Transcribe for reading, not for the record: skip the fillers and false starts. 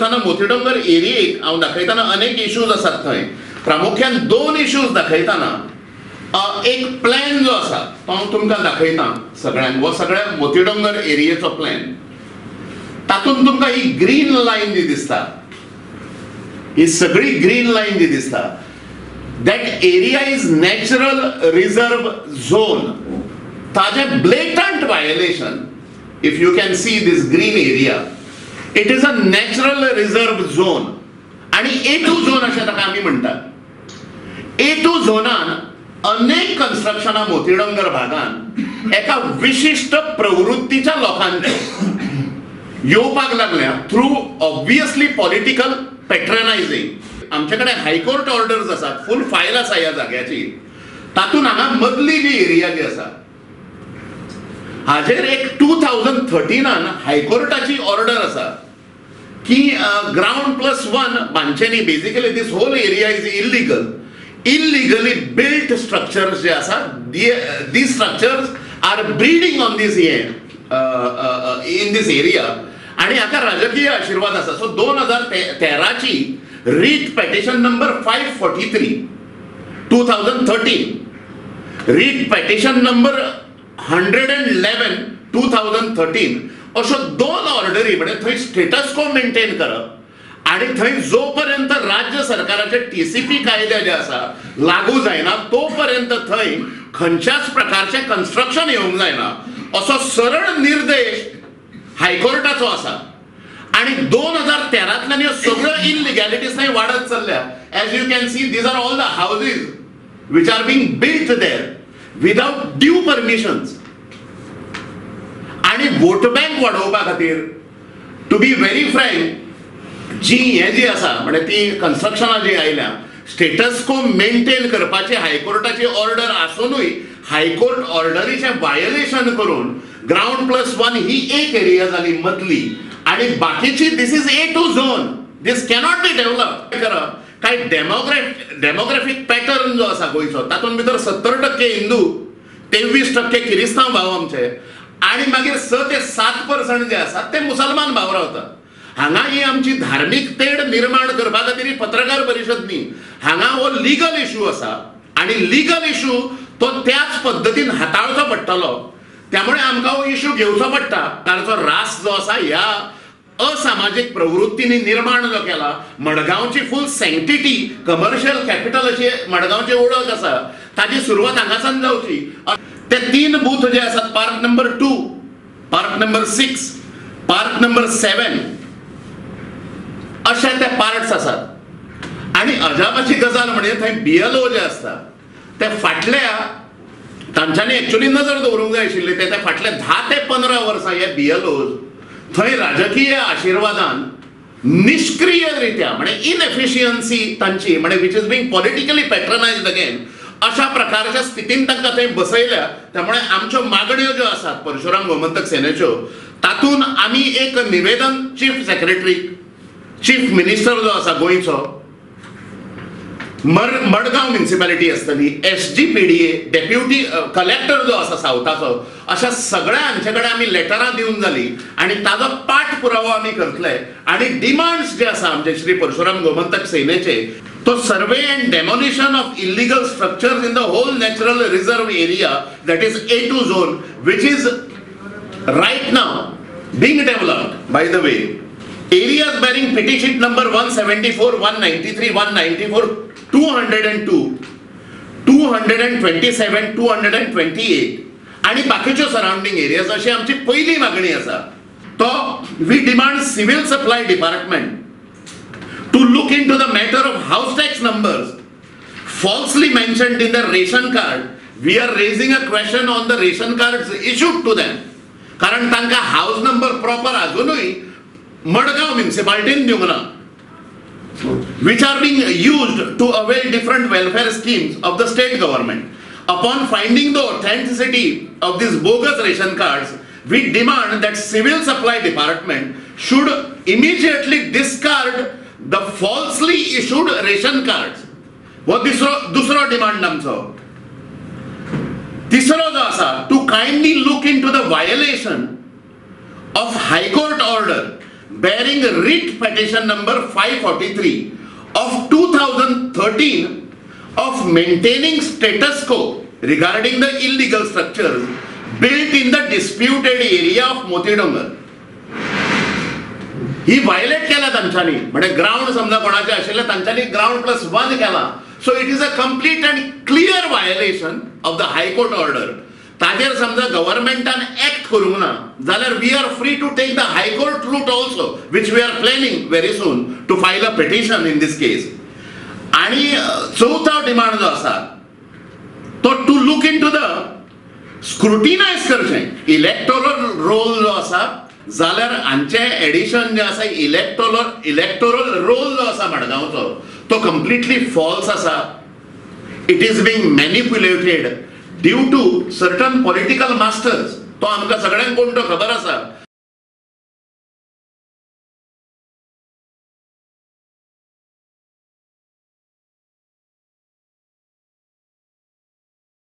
करताना मोतीडोंगर एरियेक हांव दाखयताना अनेक इश्यूज आसात थंय. प्रामुख्यान 2 इश्यूज दाखयताना एक प्लॅन जो आसा तो हांव तुमकां दाखयतां सगळ्यांक. हो सगळ्या मोतीडोंगर एरियेचो प्लॅन. तातूंत तुमकां ही ग्रीन लायन जी दिसता, ही सगळी ग्रीन लायन जी दिसता, that area is natural reserve zone. ताजे blatant violation, if you can see this green area, it is a natural reserve zone. आणि A2 झोन अशें ताका आमी म्हणटात. A2 झोनान अनेक कन्स्ट्रक्शनां मोतीडोंगर भागान एका विशिष्ट प्रवृत्तीच्या लोकांचे येवपाक लागल्या थ्रू ऑब्वियसली पॉलिटिकल पॅट्रनायझिंग. आमचे कडेन हायकोर्ट ऑर्डर्स आसात, फूल फायल आसा ह्या जाग्याची. तातूंत हांगा मदली जी एरिया जी आसा हाजेर एक 2013 हायकोर्टाची ऑर्डर आसा की ग्राउंड प्लस 1 बांदचें न्ही. Basically this whole area is illegally built structures जे आसा, these structures are breeding on this in this area. आणि हाका राजकीय आशीर्वाद आसा. सो 2013ची writ petition number 543 2013, writ petition number 111 2013 अशो 2 ऑर्डरी म्हणजे थंय स्टेटस को मेंटेन करप आणि थंय जोपर्यंत राज्य सरकाराचे TCP कायदे जे आसा लागू जायना तोपर्यंत थंय खंयच्याच प्रकारचे कन्स्ट्रक्शन येवंक जायना असो सरळ निर्देश हायकोर्टाचो आसा. आणि 2013तल्यान ह्यो सगळ्यो इलिगॅलिटीज थंय वाडत चल्ल्या. As you can see, these are all the houses which are being built there without due permissions. आणि वोट बँक वाडोवपा खातीर, टू बी व्हेरी फ्रँक, जी आसा म्हणजे ती कन्स्ट्रक्शनां जी आयल्या, स्टेटस को मेंटेन करपाची हायकोर्टाची ऑर्डर आसूनय हायकोर्ट ऑर्डरीचें वायोलेशन करून ग्राउंड प्लस 1 ही एक एरिया जाली मदली आणि बाकीची this is A2 zone. This cannot be develop करप. काय डेमोग्राफीक पॅटर्न जो आसा गोंयचो तातूंत भितर 70% हिंदू, 23% किरिस्तांव भाव आमचे आणि मागीर 6 ते 7% जे आसात ते मुसलमान भाव रावतात. हांगा ही आमची धार्मीक तेड निर्माण करपा खातीर ही पत्रकार परिशद न्ही. हांगा हो लिगल इश्यू आसा आणि लिगल इश्यू तो त्याच पद्दतीन हाताळचो पडटलो. त्यामुळे आमकां हो इश्यू घेवचो पडटा. ताचो रास जो आसा ह्या असामाजिक प्रवृत्तींनी निर्माण जो केला. मडगांवची फूल सँक्टिटी, कमर्शियल कॅपिटल अशी मडगांवची ओळख आसा, ताची सुरवात हांगासान जावची. ते 3 बूथ जे आसात, park number 2, park number 6, park number 7 अशे ते पार्ट्स आसात. आणि अजापाची गजाल म्हणजे थंय BLO जे आसता ते फाटल्या, तांच्यांनी एक्चुअली नजर दवरूंक जाय आशिल्ली, ते फाटले 10 ते 15 वर्सां हे BLOज थंय राजकीय आशीर्वादान निष्क्रिय रित्या म्हणजे इनएफिशियन्सी तांची म्हणजे which is being politically patronised again अशा प्रकारच्या स्थितीन तांकां थंय बसयल्या. त्यामुळे आमच्यो मागण्यो ज्यो आसात परशुराम गोमंतक सेनेच्यो, तातून आमी एक निवेदन चीफ सेक्रेटरी, चीफ मिनिस्टर जो आसा गोंयचो, मडगांव म्युनिसिपालिटी आसतली, SGPDA, डेप्युटी कलेक्टर जो आसा सावथाचो, अशा सगळ्या हांचे कडेन आमी लेटरां दिवन जाली आणि ताजो पाठपुरावो आमी करतले. आणि डिमांड्स जे आसा आमचे श्री परशुराम गोमंतक सेनेचे, तो survey and demolition of illegal structures in the whole natural reserve area that is A2 zone, which is right now being developed. By the way, areas bearing petty sheet number 174, 193, 194, 202, 227, 228 आणि बाकीच्यो surrounding areas अशी आमची पहिली मागणी आसा. तो we demand civil supply department to look into the matter of house tax numbers falsely mentioned in the ration card. We are raising a question on the ration cards issued to them. कारण तांकां house number proper अजूनय मडगांव म्युनिसिपालिटीन दिवंक ना, which are being used to avail different welfare schemes of the state government. Upon finding the authenticity of these bogus ration cards, we demand that civil supply department should immediately discard the falsely issued ration cards. वो दुसरो demand आमचो. तिसरो जो आसा, to kindly look into the violation of High Court order bearing writ petition number 543 of 2013 of maintaining status quo regarding the illegal structures built in the disputed area of Moti Dongar. ही violate केला तांच्यांनी, म्हणजे ground समजा कोणाचे आशिल्ले तांच्यांनी ground +1 केला. So it is a complete and clear violation of the high court order. ताजेर समजा गव्हर्नमेंटान ऍक्ट करूंक ना जाल्यार we are free to take the high court route also, which we are planning very soon to file a petition in this case. आणि चौथा demand जो आसा तो to look in to the scrutinise करचें इलेक्टोरल रोल जो आसा, जाल्यार हांचे एडिशन जे आसा इलेक्टोरल रोल जो आसा मडगांवचो तो कंप्लिटली फॉल्स आसा. It is being manipulated due to certain political masters. तो आमकां सगळ्यांक कोण तो खबर आसा